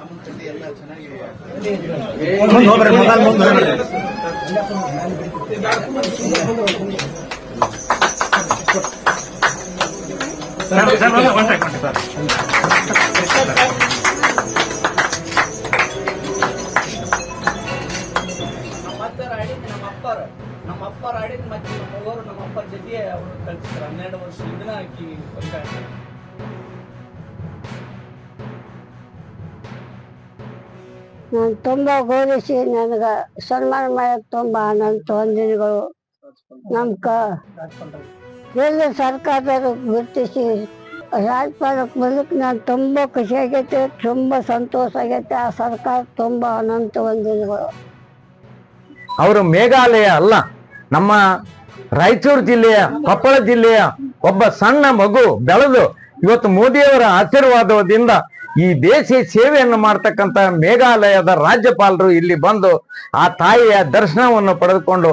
ಪ್ರಾಮುಖ್ಯತೆ ಎಲ್ಲ ಚೆನ್ನಾಗಿ ನಮ್ಮ ಅಪ್ಪರ ಆಡಿದ ಮತ್ತೆ ನಮ್ಮವರು ನಮ್ಮ ಅಪ್ಪರ ಜೊತೆ ಅವರು ಕಲ್ತಿದ್ರು 12 ವರ್ಷ ಇದನ್ನ ಹಾಕಿ ನಾನು ತುಂಬ ಗೌರವಿಸಿ ನನಗೆ ಸನ್ಮಾನ ಮಾಡಕ್ಕೆ ತುಂಬ ಆನಂದ ವಂದನೆಗಳು. ಎಲ್ಲ ಸರ್ಕಾರದವರು ಗುರುತಿಸಿ ರಾಜ್ಯಪಾಲಕ್ಕೆ ಬರ್ಲಿಕ್ಕೆ ನಾನು ತುಂಬ ಖುಷಿ ಆಗೈತೆ, ತುಂಬ ಸಂತೋಷ ಆಗೈತೆ. ಆ ಸರ್ಕಾರ ತುಂಬ ಅನಂತ ವಂದನೆಗಳು. ಅವರು ಮೇಘಾಲಯ ಅಲ್ಲ, ನಮ್ಮ ರಾಯಚೂರು ಜಿಲ್ಲೆಯ ಕೊಪ್ಪಳ ಜಿಲ್ಲೆಯ ಒಬ್ಬ ಸಣ್ಣ ಮಗು ಬೆಳೆದು ಇವತ್ತು ಮೋದಿಯವರ ಆಶೀರ್ವಾದದಿಂದ ಈ ದೇಶ ಸೇವೆಯನ್ನು ಮಾಡ್ತಕ್ಕಂಥ ಮೇಘಾಲಯದ ರಾಜ್ಯಪಾಲರು ಇಲ್ಲಿ ಬಂದು ಆ ತಾಯಿಯ ದರ್ಶನವನ್ನು ಪಡೆದುಕೊಂಡು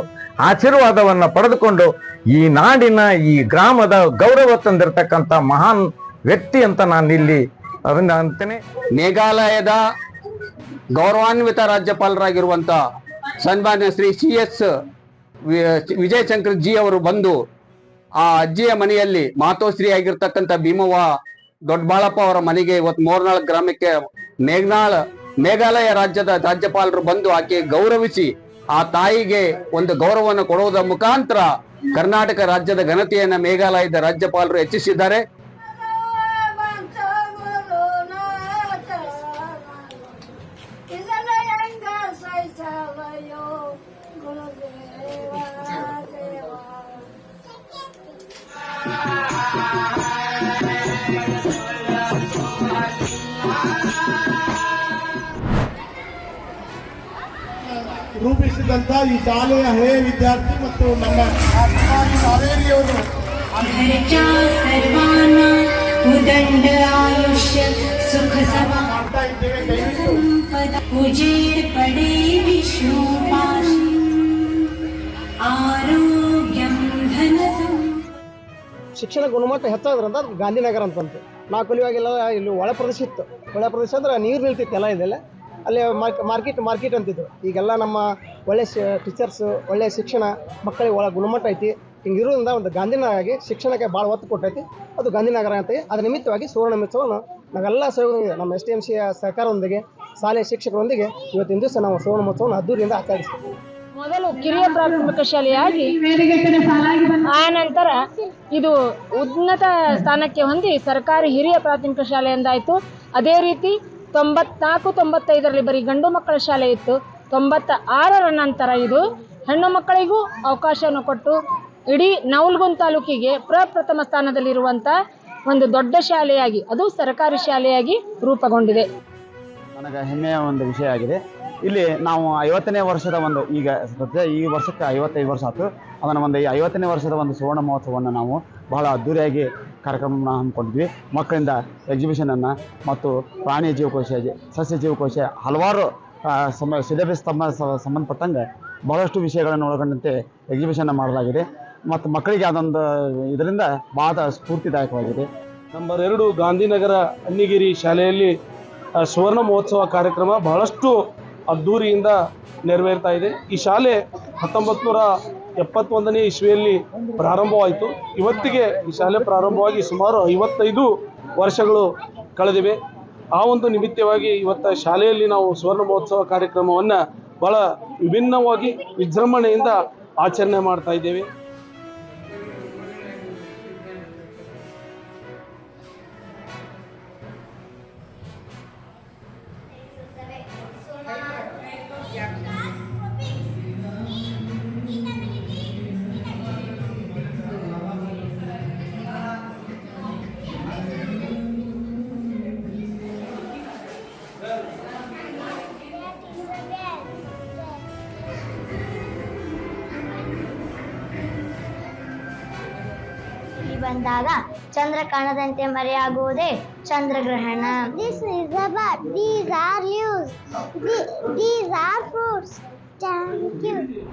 ಆಶೀರ್ವಾದವನ್ನು ಪಡೆದುಕೊಂಡು ಈ ನಾಡಿನ ಈ ಗ್ರಾಮದ ಗೌರವ ತಂದಿರತಕ್ಕಂಥ ಮಹಾನ್ ವ್ಯಕ್ತಿ ಅಂತ ನಾನು ಇಲ್ಲಿ ಅದನ್ನ ಅಂತೇನೆ. ಮೇಘಾಲಯದ ಗೌರವಾನ್ವಿತ ರಾಜ್ಯಪಾಲರಾಗಿರುವಂತ ಸನ್ಮಾನ್ಯ ಶ್ರೀ CS ವಿಜಯಶಂಕರ್ ಜಿ ಅವರು ಬಂದು ಆ ಅಜ್ಜಿಯ ಮನೆಯಲ್ಲಿ ಮಾತೋಶ್ರೀ ಆಗಿರ್ತಕ್ಕಂಥ ಭೀಮವ್ವ ದೊಡ್ಡಬಾಳಪ್ಪ ಅವರ ಮನೆಗೆ ಇವತ್ತು ಮೂರ್ನಾಳ್ ಗ್ರಾಮಕ್ಕೆ ಮೇಘಾಲಯ ರಾಜ್ಯದ ರಾಜ್ಯಪಾಲರು ಬಂದು ಆಕೆ ಗೌರವಿಸಿ ಆ ತಾಯಿಗೆ ಒಂದು ಗೌರವವನ್ನು ಕೊಡುವುದರ ಮುಖಾಂತರ ಕರ್ನಾಟಕ ರಾಜ್ಯದ ಘನತೆಯನ್ನ ಮೇಘಾಲಯದ ರಾಜ್ಯಪಾಲರು ಹೆಚ್ಚಿಸಿದ್ದಾರೆ. ರೂಪಿಸಿದಂತ ಈ ಶಾಲೆಯ ಹಳೆಯ ವಿದ್ಯಾರ್ಥಿ ಮತ್ತು ನಮ್ಮ ಕಾವೇರಿಯವರು ಮಾಡ್ತಾ ಇದ್ದೇವೆ. ಶಿಕ್ಷಣ ಗುಣಮಟ್ಟ ಹೆಚ್ಚಾದ್ರಂತ ಅದಕ್ಕೆ ಗಾಂಧಿನಗರ ಅಂತಂತೆ. ನಾವು ಕಲಿಯುವಾಗೆಲ್ಲ ಇಲ್ಲಿ ಒಳ ಪ್ರದೇಶ ಇತ್ತು. ಒಳ ಪ್ರದೇಶ ಅಂದ್ರೆ ನೀರು ನಿಲ್ತಿತ್ತು ಎಲ್ಲ ಇದೆಲ್ಲ. ಅಲ್ಲಿ ಮಾರ್ಕೆಟ್ ಅಂತಿದ್ರು. ಈಗೆಲ್ಲ ನಮ್ಮ ಒಳ್ಳೆ ಟೀಚರ್ಸು, ಒಳ್ಳೆ ಶಿಕ್ಷಣ, ಮಕ್ಕಳಿಗೆ ಒಳ ಗುಣಮಟ್ಟ ಐತಿ. ಹಿಂಗಿರೋದ್ರಿಂದ ಒಂದು ಗಾಂಧಿನಗರ ಆಗಿ ಶಿಕ್ಷಣಕ್ಕೆ ಭಾಳ ಒತ್ತು ಕೊಟ್ಟೈತಿ. ಅದು ಗಾಂಧಿನಗರ ಅಂತ. ಅದರ ನಿಮಿತ್ತವಾಗಿ ಸುವರ್ಣ ಮಹೋತ್ಸವವನ್ನು ನಾವೆಲ್ಲ ಸಹಯೋಗದೊಂದಿಗೆ ನಮ್ಮ STMC ಸಹಕಾರದೊಂದಿಗೆ ಶಾಲೆಯ ಶಿಕ್ಷಕರೊಂದಿಗೆ ಇವತ್ತಿನ ದಿವಸ ನಾವು ಸುವರ್ಣ ಮಹೋತ್ಸವವನ್ನು ಅದ್ದೂರಿಯಿಂದ ಆಚರಿಸ್ತೀವಿ. ಮೊದಲು ಕಿರಿಯ ಪ್ರಾಥಮಿಕ ಶಾಲೆಯಾಗಿ ಆ ನಂತರ ಇದು ಉನ್ನತ ಸ್ಥಾನಕ್ಕೆ ಹೊಂದಿ ಸರ್ಕಾರಿ ಹಿರಿಯ ಪ್ರಾಥಮಿಕ ಶಾಲೆ ಎಂದಾಯಿತು. ಅದೇ ರೀತಿ 94-95ರಲ್ಲಿ ಬರೀ ಗಂಡು ಮಕ್ಕಳ ಶಾಲೆ ಇತ್ತು. 96ರ ನಂತರ ಇದು ಹೆಣ್ಣು ಮಕ್ಕಳಿಗೂ ಅವಕಾಶವನ್ನು ಕೊಟ್ಟು ಇಡೀ ನವಲಗುಂದ ತಾಲೂಕಿಗೆ ಪ್ರಪ್ರಥಮ ಸ್ಥಾನದಲ್ಲಿರುವಂಥ ಒಂದು ದೊಡ್ಡ ಶಾಲೆಯಾಗಿ, ಅದು ಸರ್ಕಾರಿ ಶಾಲೆಯಾಗಿ ರೂಪುಗೊಂಡಿದೆ. ನನಗೆ ಹೆಮ್ಮೆಯ ಒಂದು ವಿಷಯ ಆಗಿದೆ. ಇಲ್ಲಿ ನಾವು 50ನೇ ವರ್ಷದ ಒಂದು ಈಗ ಸದ್ಯ ಈ ವರ್ಷಕ್ಕೆ 55 ವರ್ಷ ಆಯ್ತು. ಅದನ್ನು ಒಂದು 50ನೇ ವರ್ಷದ ಒಂದು ಸುವರ್ಣ ಮಹೋತ್ಸವವನ್ನು ನಾವು ಬಹಳ ಅದ್ದೂರಿಯಾಗಿ ಕಾರ್ಯಕ್ರಮವನ್ನು ಹಮ್ಮಿಕೊಂಡಿದ್ವಿ. ಮಕ್ಕಳಿಂದ ಎಕ್ಸಿಬಿಷನನ್ನು ಮತ್ತು ಪ್ರಾಣಿ ಜೀವಕೋಶ, ಸಸ್ಯ ಜೀವಕೋಶ, ಹಲವಾರು ಸಿಲೆಬಸ್ ಸಂಬಂಧಪಟ್ಟಂಗೆ ಬಹಳಷ್ಟು ವಿಷಯಗಳನ್ನು ಒಳಗೊಂಡಂತೆ ಎಕ್ಸಿಬಿಷನ್ ಮಾಡಲಾಗಿದೆ. ಮತ್ತು ಮಕ್ಕಳಿಗೆ ಅದೊಂದು ಇದರಿಂದ ಬಹಳ ಸ್ಫೂರ್ತಿದಾಯಕವಾಗಿದೆ. ನಂಬರ್ 2 ಗಾಂಧಿನಗರ ಅಣ್ಣಿಗಿರಿ ಶಾಲೆಯಲ್ಲಿ ಸುವರ್ಣ ಮಹೋತ್ಸವ ಕಾರ್ಯಕ್ರಮ ಬಹಳಷ್ಟು ಅದ್ದೂರಿಯಿಂದ ನೆರವೇರ್ತಾ ಇದೆ. ಈ ಶಾಲೆ 1971ನೇ ಇಸ್ವಿಯಲ್ಲಿ ಪ್ರಾರಂಭವಾಯಿತು. ಇವತ್ತಿಗೆ ಈ ಶಾಲೆ ಪ್ರಾರಂಭವಾಗಿ ಸುಮಾರು 55 ವರ್ಷಗಳು ಕಳೆದಿವೆ. ಆ ಒಂದು ನಿಮಿತ್ತವಾಗಿ ಇವತ್ತು ಶಾಲೆಯಲ್ಲಿ ನಾವು ಸುವರ್ಣ ಮಹೋತ್ಸವ ಕಾರ್ಯಕ್ರಮವನ್ನು ಬಹಳ ವಿಭಿನ್ನವಾಗಿ ವಿಜೃಂಭಣೆಯಿಂದ ಆಚರಣೆ ಮಾಡ್ತಾ ಇದ್ದೇವೆ. ಬಂದಾಗ ಚಂದ್ರ ಕಾಣದಂತೆ ಮರೆಯಾಗುವುದೇ ಚಂದ್ರಗ್ರಹಣ. This is a bird. These are leaves. These are fruits. Thank you.